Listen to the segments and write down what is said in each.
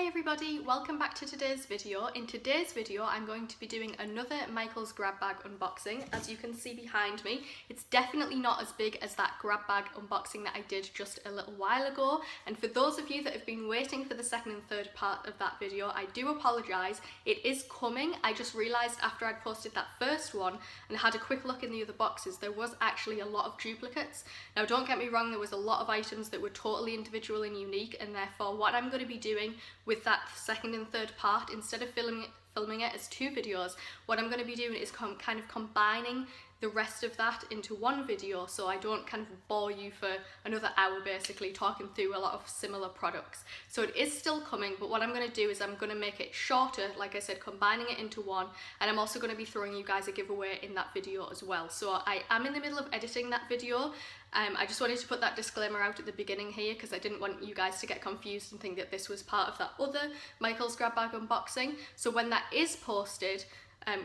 Hey everybody, welcome back to today's video. In today's video I'm going to be doing another Michael's grab bag unboxing. As you can see behind me, it's definitely not as big as that grab bag unboxing that I did just a little while ago, and for those of you that have been waiting for the second and third part of that video, I do apologise. It is coming. I just realised after I'd posted that first one and had a quick look in the other boxes, there was actually a lot of duplicates. Now don't get me wrong, there was a lot of items that were totally individual and unique, and therefore what I'm going to be doing with that second and third part, instead of filming it as two videos, what I'm going to be doing is kind of combining the rest of that into one video, so I don't kind of bore you for another hour basically talking through a lot of similar products. So it is still coming, but what I'm going to do is I'm going to make it shorter, like I said, combining it into one, and I'm also going to be throwing you guys a giveaway in that video as well. So I am in the middle of editing that video. I just wanted to put that disclaimer out at the beginning here because I didn't want you guys to get confused and think that this was part of that other Michael's grab bag unboxing. So when that is posted,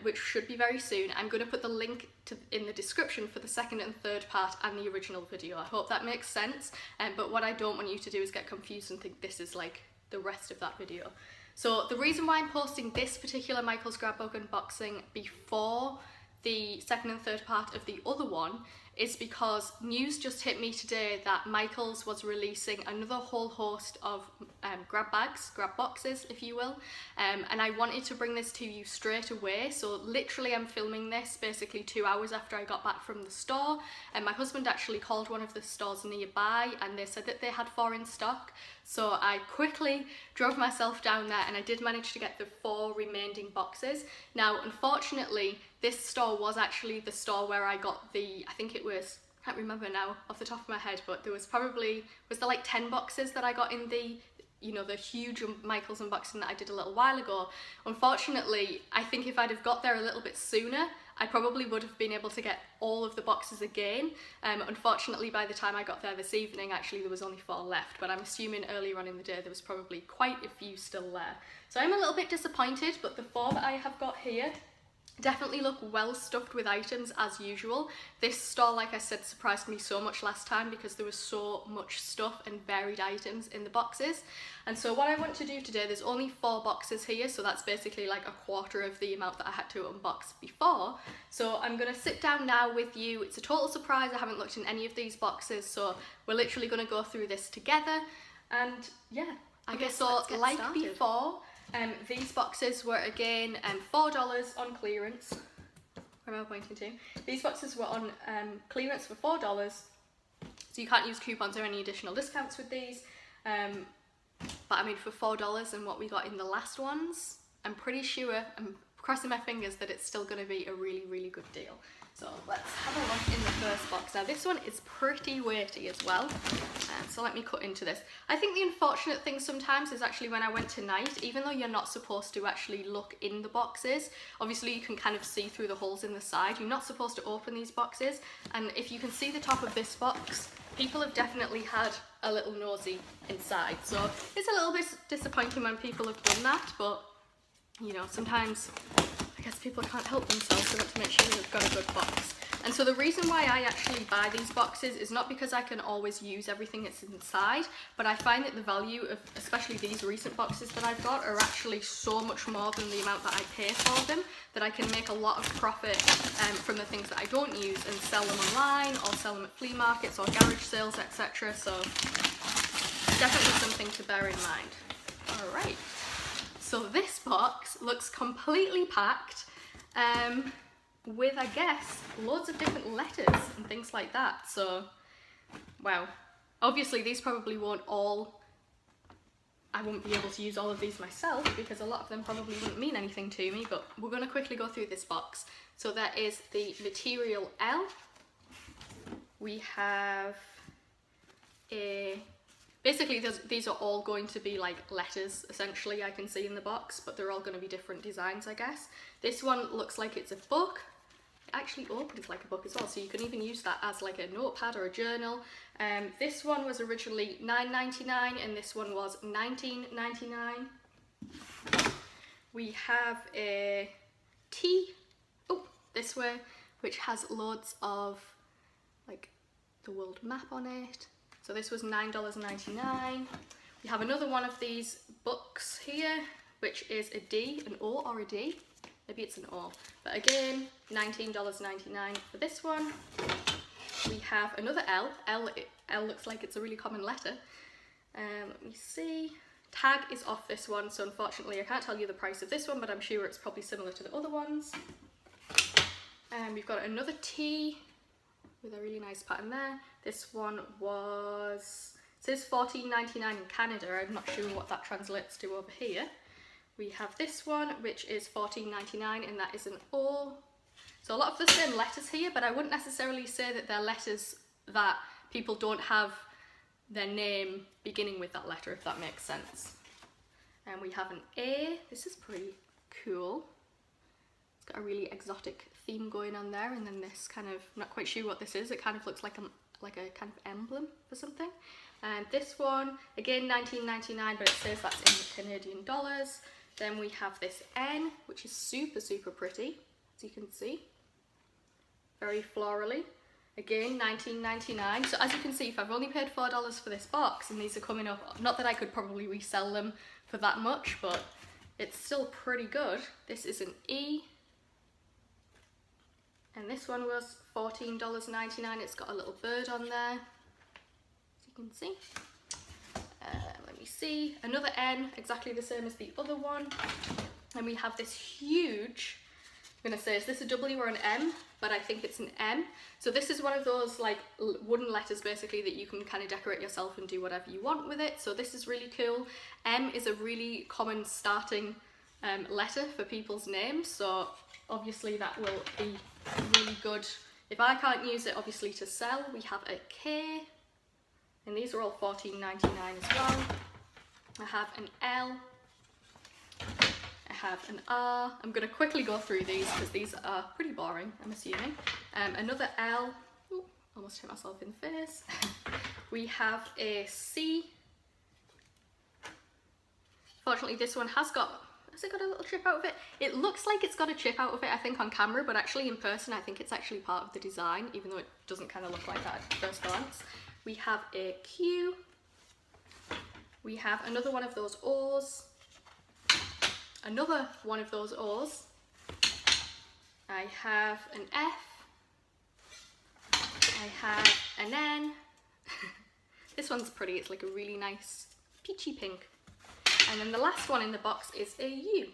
which should be very soon, I'm going to put the link in the description for the second and third part and the original video. I hope that makes sense, but what I don't want you to do is get confused and think this is like the rest of that video. So the reason why I'm posting this particular Michael's grab bag unboxing before the second and third part of the other one is because news just hit me today that Michael's was releasing another whole host of grab boxes, if you will, and I wanted to bring this to you straight away. So literally I'm filming this basically 2 hours after I got back from the store, and my husband actually called one of the stores nearby and they said that they had 4 in stock. So I quickly drove myself down there and I did manage to get the 4 remaining boxes. Now unfortunately this store was actually the store where I got the, I think it was, I can't remember now off the top of my head, but there was probably, was there like 10 boxes that I got in the, you know, the huge Michael's unboxing that I did a little while ago. Unfortunately, I think if I'd have got there a little bit sooner, I probably would have been able to get all of the boxes again. Unfortunately, by the time I got there this evening, actually there was only 4 left, but I'm assuming earlier on in the day there was probably quite a few still there. So I'm a little bit disappointed, but the 4 that I have got here definitely look well stuffed with items as usual. This store, like I said, surprised me so much last time because there was so much stuff and varied items in the boxes. And so what I want to do today, there's only 4 boxes here, so that's basically like a quarter of the amount that I had to unbox before. So I'm going to sit down now with you. It's a total surprise, I haven't looked in any of these boxes, so we're literally going to go through this together. And yeah, I guess so. Like started before, these boxes were again $4 on clearance. Where am I pointing to? These boxes were on clearance for $4, so you can't use coupons or any additional discounts with these. But I mean, for $4 and what we got in the last ones, I'm pretty sure, I'm crossing my fingers that it's still going to be a really, really good deal. So let's have a look in the first box. Now this one is pretty weighty as well, so let me cut into this. I think the unfortunate thing sometimes is actually when I went tonight, even though you're not supposed to actually look in the boxes, obviously you can kind of see through the holes in the side, you're not supposed to open these boxes, and if you can see the top of this box, people have definitely had a little nosy inside. So it's a little bit disappointing when people have done that, but you know, sometimes I guess people can't help themselves, so let's make sure they've got a good box. And so the reason why I actually buy these boxes is not because I can always use everything that's inside, but I find that the value of especially these recent boxes that I've got are actually so much more than the amount that I pay for them, that I can make a lot of profit from the things that I don't use and sell them online or sell them at flea markets or garage sales, etc. So definitely something to bear in mind. Alright. So this box looks completely packed with, I guess, loads of different letters and things like that. So, wow. Obviously these probably won't all, I won't be able to use all of these myself because a lot of them probably wouldn't mean anything to me, but we're going to quickly go through this box. So there is the material L. We have a... Basically, these are all going to be like letters, essentially, I can see in the box, but they're all going to be different designs, I guess. This one looks like it's a book. It actually opens like a book as well, so you can even use that as like a notepad or a journal. This one was originally $9.99 and this one was $19.99. We have a T, this way, which has loads of like the world map on it. So this was $9.99. You have another one of these books here, which is a D, an O or a D. Maybe it's an O. But again, $19.99 for this one. We have another L. L looks like it's a really common letter. Let me see. Tag is off this one, so unfortunately I can't tell you the price of this one, but I'm sure it's probably similar to the other ones. We've got another T with a really nice pattern there. This one was, it says $14.99 in Canada. I'm not sure what that translates to over here. We have this one, which is $14.99, and that is an O. So a lot of the same letters here, but I wouldn't necessarily say that they're letters that people don't have their name beginning with that letter, if that makes sense. And we have an A. This is pretty cool. It's got a really exotic theme going on there, and then this kind of, I'm not quite sure what this is. It kind of looks like a kind of emblem for something. And this one, again $19.99, but it says that's in Canadian dollars. Then we have this N, which is super, super pretty, as you can see. Very florally. Again, $19.99. So as you can see, if I've only paid $4 for this box, and these are coming up, not that I could probably resell them for that much, but it's still pretty good. This is an E. And this one was $14.99. It's got a little bird on there, as you can see. Let me see. Another N, exactly the same as the other one. And we have this huge, I'm going to say, is this a W or an M? But I think it's an M. So this is one of those like wooden letters basically that you can kind of decorate yourself and do whatever you want with it. So this is really cool. M is a really common starting letter for people's names. So obviously that will be really good. If I can't use it obviously to sell, we have a K. And these are all $14.99 as well. I have an L. I have an R. I'm going to quickly go through these because these are pretty boring, I'm assuming. Another L. Ooh, almost hit myself in the face. We have a C. Fortunately, this one has it got a little chip out of it? It looks like it's got a chip out of it, I think, on camera, but actually in person, I think it's actually part of the design, even though it doesn't kind of look like that at first glance. We have a Q. We have another one of those O's. Another one of those O's. I have an F. I have an N. This one's pretty, it's like a really nice peachy pink. And then the last one in the box is a U.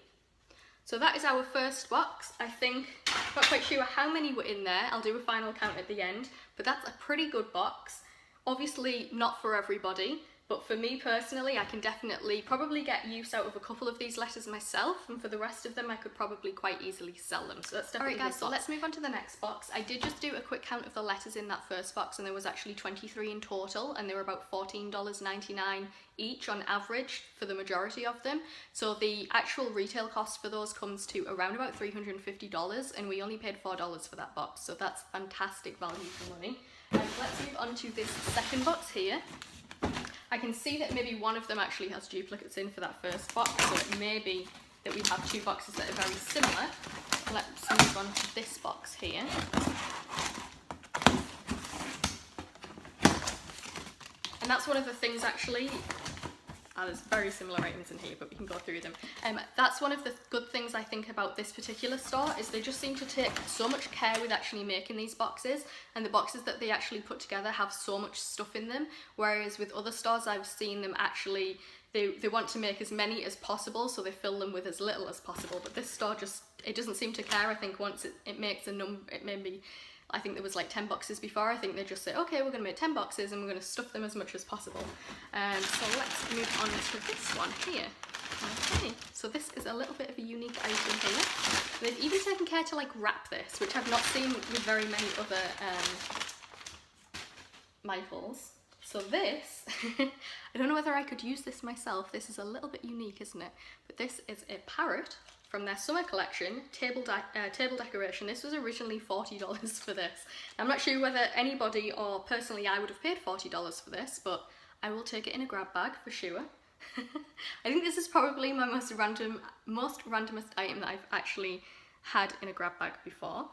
So that is our first box. I think, not quite sure how many were in there. I'll do a final count at the end, but that's a pretty good box. Obviously not for everybody, but for me personally, I can definitely probably get use out of a couple of these letters myself, and for the rest of them I could probably quite easily sell them. So that's definitely. Alright guys, so let's move on to the next box. I did just do a quick count of the letters in that first box, and there was actually 23 in total, and they were about $14.99 each on average for the majority of them. So the actual retail cost for those comes to around about $350, and we only paid $4 for that box, so that's fantastic value for money. Let's move on to this second box here. I can see that maybe one of them actually has duplicates in for that first box, so it may be that we have two boxes that are very similar. Let's move on to this box here. And that's one of the things actually, there's very similar items in here, but we can go through them. That's one of the good things I think about this particular store, is they just seem to take so much care with actually making these boxes, and the boxes that they actually put together have so much stuff in them, whereas with other stores I've seen them actually, they want to make as many as possible, so they fill them with as little as possible, but this store just, it doesn't seem to care. I think once it makes a number, it may be, I think there was like 10 boxes before. I think they just say, okay, we're going to make 10 boxes and we're going to stuff them as much as possible. So let's move on to this one here. Okay, so this is a little bit of a unique item here. They've even taken care to like wrap this, which I've not seen with very many other Michaels. So this, I don't know whether I could use this myself. This is a little bit unique, isn't it? But this is a parrot from their summer collection, table decoration. This was originally $40 for this. I'm not sure whether anybody or personally I would have paid $40 for this, but I will take it in a grab bag for sure. I think this is probably my most randomest item that I've actually had in a grab bag before.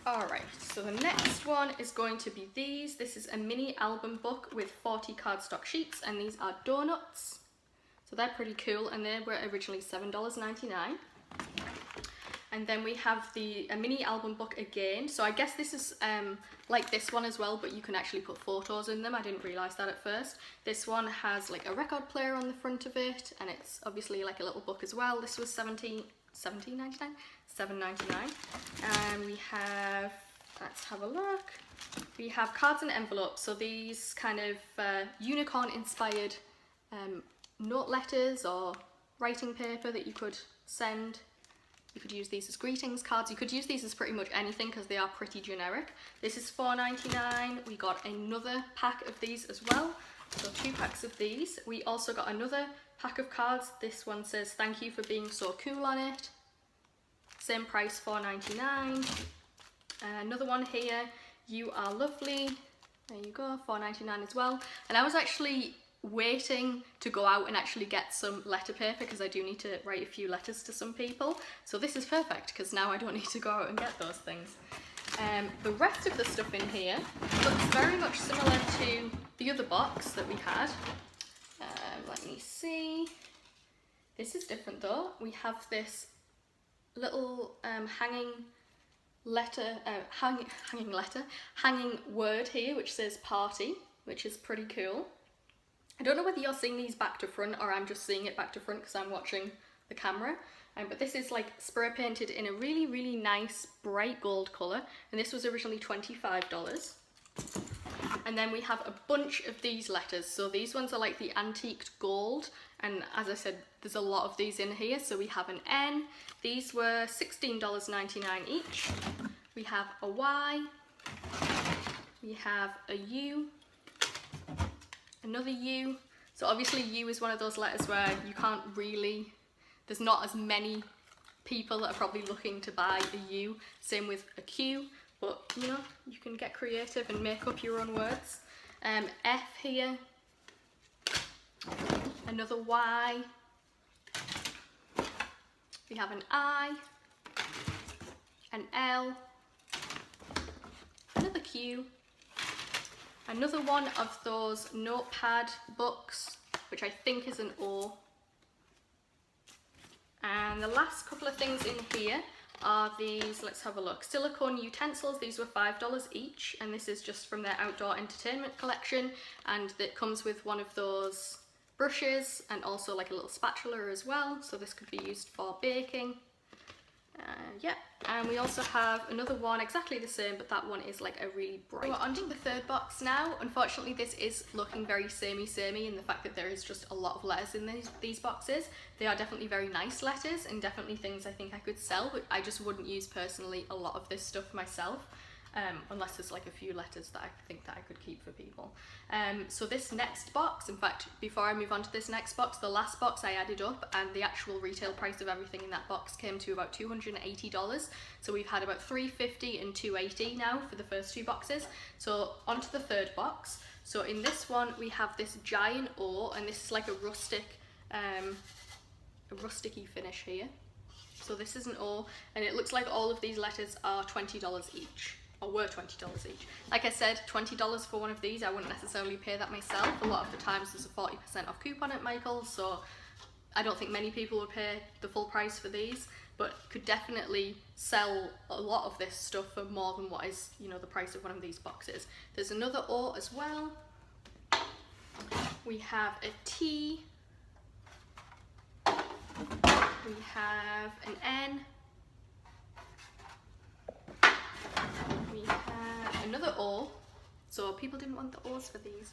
Alright, so the next one is going to be these. This is a mini album book with 40 cardstock sheets, and these are donuts. So they're pretty cool, and they were originally $7.99. And then we have a mini album book again. So I guess this is like this one as well, but you can actually put photos in them. I didn't realise that at first. This one has like a record player on the front of it, and it's obviously like a little book as well. This was $7.99. And we have, let's have a look. We have cards and envelopes. So these kind of unicorn inspired note letters or writing paper that you could send. You could use these as greetings cards. You could use these as pretty much anything because they are pretty generic. This is $4.99. We got another pack of these as well. So 2 packs of these. We also got another pack of cards. This one says thank you for being so cool on it. Same price, $4.99. Another one here, you are lovely. There you go, $4.99 as well. And I was actually waiting to go out and actually get some letter paper because I do need to write a few letters to some people. So this is perfect because now I don't need to go out and get those things. The rest of the stuff in here looks very much similar to the other box that we had. Let me see. This is different though. We have this little hanging word here which says party, which is pretty cool. I don't know whether you're seeing these back to front or I'm just seeing it back to front because I'm watching the camera, but this is like spray painted in a really nice bright gold colour, and this was originally $25. And then we have a bunch of these letters. So these ones are like the antiqued gold, and as I said, there's a lot of these in here. So we have an N. These were $16.99 each. We have a Y. We have a U. Another U. So obviously U is one of those letters where you can't really, there's not as many people that are probably looking to buy a U. Same with a Q. But, you know, you can get creative and make up your own words. F here. Another Y. We have an I. An L. Another Q. Another one of those notepad books, which I think is an O. And the last couple of things in here are these, let's have a look, Silicone Utensils. These were $5 each, and this is just from their outdoor entertainment collection, and it comes with one of those brushes and also like a little spatula as well, so this could be used for baking. Yeah, and we also have another one exactly the same, but that one is like a really bright. We're onto the third box now. Unfortunately, this is looking very samey in the fact that there is just a lot of letters in these boxes. They are definitely very nice letters and definitely things I think I could sell, but I just wouldn't use personally a lot of this stuff myself. Unless there's like a few letters that I think that I could keep for people. So this next box, in fact, before I move on to this next box, the last box I added up and the actual retail price of everything in that box came to about $280. So we've had about $350 and $280 now for the first 2 boxes. So onto the third box. So in this one we have this giant O, and this is like a rusticy finish here. So this is an O, and it looks like all of these letters are $20 each. Or were $20 each. Like I said, $20 for one of these, I wouldn't necessarily pay that myself. A lot of the times there's a 40% off coupon at Michael's, so I don't think many people would pay the full price for these, but could definitely sell a lot of this stuff for more than what is, you know, the price of one of these boxes. There's another O as well. We have a T. We have an N. We have another O, so people didn't want the O's for these.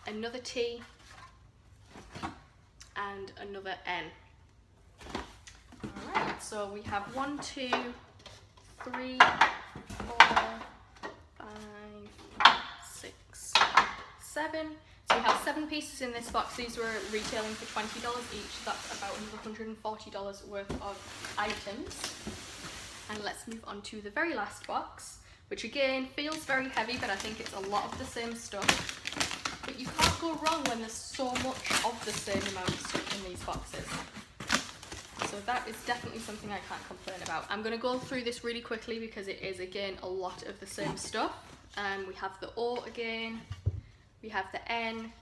Another T, and another N. Alright, so we have 1, 2, 3, 4, 5, 6, 7. So we have 7 pieces in this box. These were retailing for $20 each. That's about $140 worth of items. And let's move on to the very last box, which again feels very heavy, but I think it's a lot of the same stuff. But you can't go wrong when there's so much of the same amount of stuff in these boxes. So that is definitely something I can't complain about. I'm going to go through this really quickly because it is again a lot of the same stuff. We have the O again, we have the N,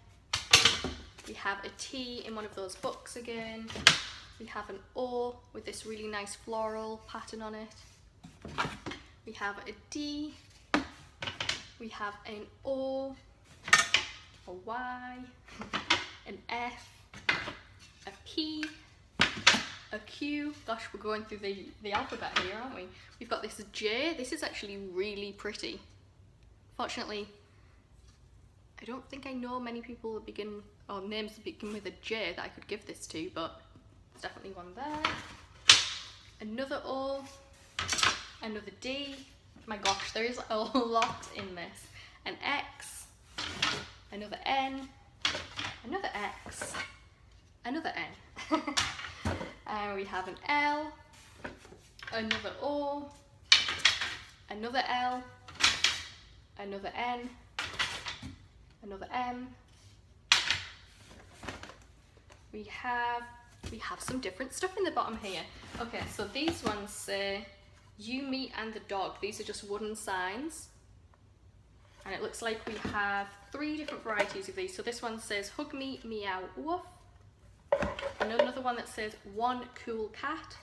we have a T in one of those books again, we have an O with this really nice floral pattern on it, we have a D, we have an O, a Y, an F, a P, a Q. Gosh, we're going through the alphabet here, aren't we? We've got this J. This is actually really pretty. Fortunately, I don't think I know many people that begin, or names that begin with a J that I could give this to, but there's definitely one there. Another O, another D. My gosh, there is a lot in this. An X, another N, another X, another N. And we have an L, another O, another L, another N, another M. We have some different stuff in the bottom here. Okay, so these ones say you, me and the dog. These are just wooden signs. And it looks like we have 3 different varieties of these. So this one says hug me, meow, woof. And another one that says one cool cat.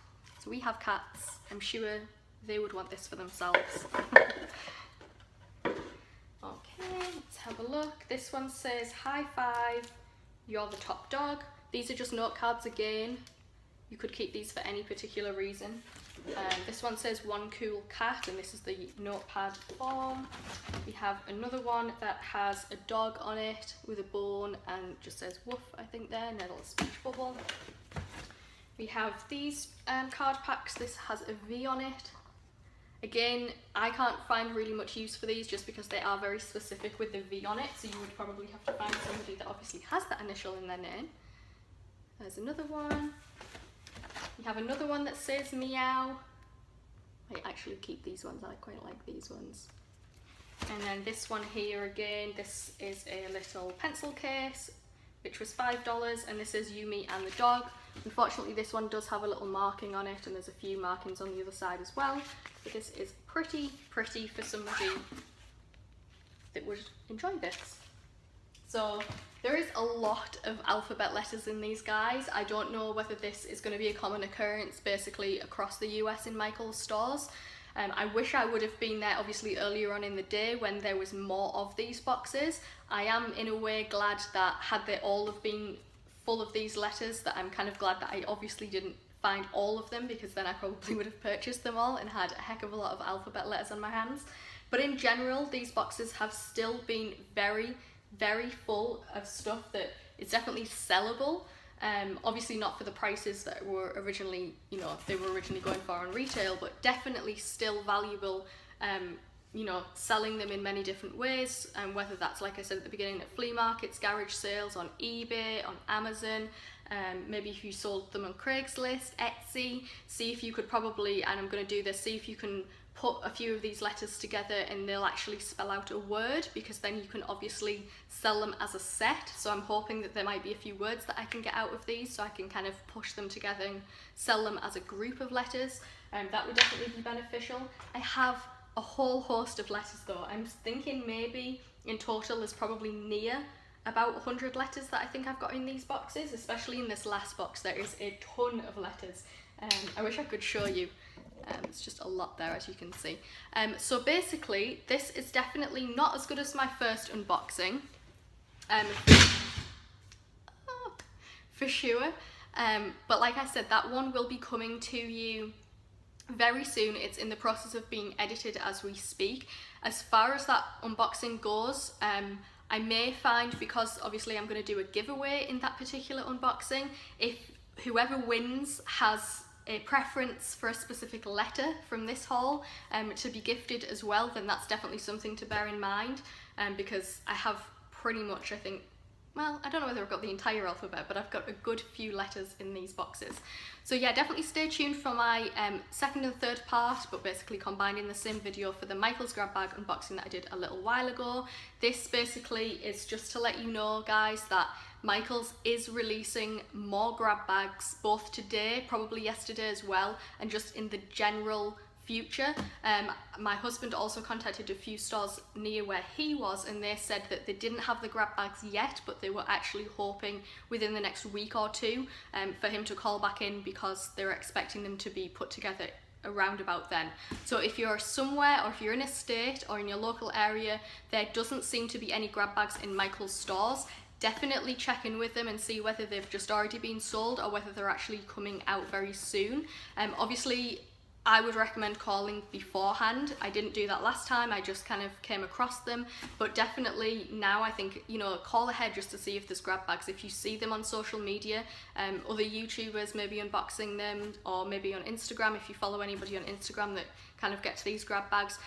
So we have cats. I'm sure they would want this for themselves. Okay, let's have a look. This one says high five, you're the top dog. These are just note cards again. You could keep these for any particular reason. This one says one cool cat, and this is the notepad form. We have another one that has a dog on it with a bone and just says woof, I think there, and a little speech bubble. We have these card packs. This has a V on it. Again, I can't find really much use for these just because they are very specific with the V on it, so you would probably have to find somebody that obviously has that initial in their name. There's another one. We have another one that says meow. I actually keep these ones, I quite like these ones. And then this one here again, this is a little pencil case, which was $5, and this is you, me and the dog. Unfortunately, this one does have a little marking on it, and there's a few markings on the other side as well. But this is pretty for somebody that would enjoy this. So there is a lot of alphabet letters in these guys. I don't know whether this is going to be a common occurrence basically across the US in Michael's stores. I wish I would have been there obviously earlier on in the day when there was more of these boxes. I am in a way glad that had they all have been full of these letters, that I'm kind of glad that I obviously didn't find all of them, because then I probably would have purchased them all and had a heck of a lot of alphabet letters on my hands. But in general, these boxes have still been very full of stuff that is definitely sellable. Obviously not for the prices that were originally, they were originally going for on retail, but definitely still valuable, selling them in many different ways, and whether that's, like I said at the beginning, at flea markets, garage sales, on eBay, on Amazon, maybe if you sold them on Craigslist, Etsy. See if you could probably, and I'm going to do this, see if you can put a few of these letters together and they'll actually spell out a word, because then you can obviously sell them as a set. So I'm hoping that there might be a few words that I can get out of these, so I can kind of push them together and sell them as a group of letters. That would definitely be beneficial. I have a whole host of letters though. I'm thinking maybe in total there's probably near about 100 letters that I think I've got in these boxes, especially in this last box. There is a ton of letters. I wish I could show you. It's just a lot there, as you can see. So basically, this is definitely not as good as my first unboxing, for sure. But like I said, that one will be coming to you very soon. It's in the process of being edited as we speak. As far as that unboxing goes, I may find, because obviously I'm going to do a giveaway in that particular unboxing, if whoever wins has a preference for a specific letter from this haul to be gifted as well, then that's definitely something to bear in mind, because I have pretty much, I think, well, I don't know whether I've got the entire alphabet, but I've got a good few letters in these boxes. So yeah, definitely stay tuned for my second and third part, but basically combined in the same video for the Michaels grab bag unboxing that I did a little while ago. This basically is just to let you know, guys, that Michaels is releasing more grab bags, both today, probably yesterday as well, and just in the general future. My husband also contacted a few stores near where he was, and they said that they didn't have the grab bags yet, but they were actually hoping within the next week or two for him to call back in, because they're expecting them to be put together around about then. So if you're somewhere, or if you're in a state or in your local area, there doesn't seem to be any grab bags in Michaels stores, definitely check in with them and see whether they've just already been sold or whether they're actually coming out very soon. Obviously, I would recommend calling beforehand. I didn't do that last time, I just kind of came across them, but definitely now I think, you know, call ahead just to see if there's grab bags. If you see them on social media, other YouTubers maybe unboxing them, or maybe on Instagram, if you follow anybody on Instagram that kind of gets these grab bags,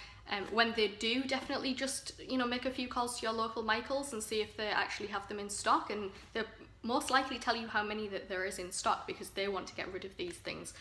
when they do, definitely just, you know, make a few calls to your local Michaels and see if they actually have them in stock, and they'll most likely tell you how many that there is in stock, because they want to get rid of these things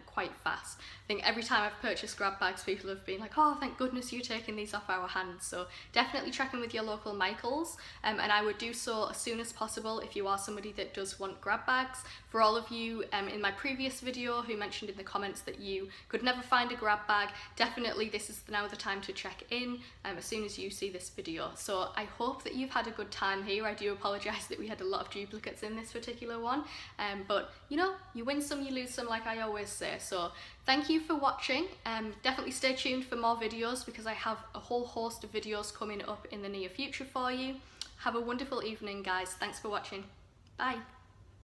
quite fast. I think every time I've purchased grab bags, people have been like, oh, thank goodness you're taking these off our hands. So definitely check in with your local Michaels, and I would do so as soon as possible if you are somebody that does want grab bags. For all of you in my previous video who mentioned in the comments that you could never find a grab bag, definitely this is now the time to check in as soon as you see this video. So I hope that you've had a good time here. I do apologise that we had a lot of duplicates in this particular one, but you know, you win some, you lose some, like I always say. So thank you for watching. Definitely stay tuned for more videos, because I have a whole host of videos coming up in the near future for you. Have a wonderful evening, guys. Thanks for watching. Bye.